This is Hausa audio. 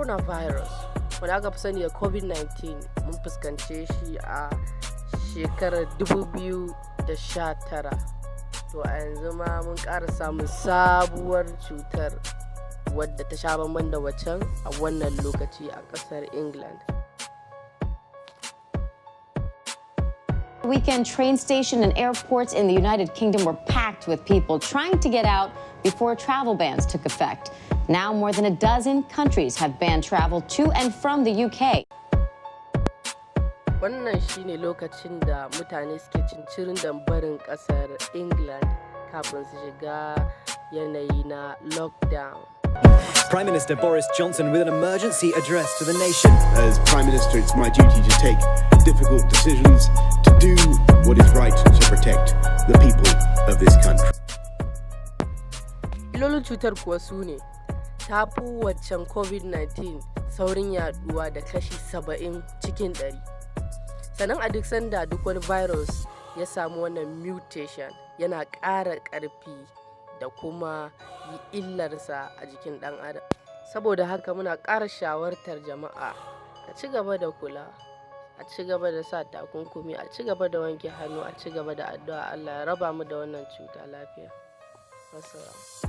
coronavirus wanda aka fi sani da covid-19 mun fuskance shi a shekarar 2019, to a yanzu ma mun ƙara samun sabuwar cutar wadda ta sha bamban da waccan a wannan lokaci a ƙasar England. Weekend train station and airports in the United Kingdom were packed with people trying to get out before travel bans took effect. Now more than a dozen countries have banned travel to and from the UK. Wannan shine lokacin da mutane suke cincirin da barin kasar England kafin su shiga yanayi na lockdown. Prime Minister Boris Johnson with an emergency address to the nation. As Prime Minister, it's my duty to take difficult decisions, to do what is right to protect the people of this country. Illolin cutar kuwa su ne ta fi waccan covid-19 saurin yaduwa da kashi 70 cikin 100. Sannan a duk sanda duk wani virus ya samu wannan mutation yana ƙara ƙarfi da kuma yi illarsa a jikin ɗan adam. Saboda haka muna ƙara shawartar jama'a a ci gaba da kula, a ci gaba da sa takunkumi, a ci gaba da wanke hannu, a ci gaba da addu'a Allah ya raba mu da wannan cuta lafiya. Wassalamu.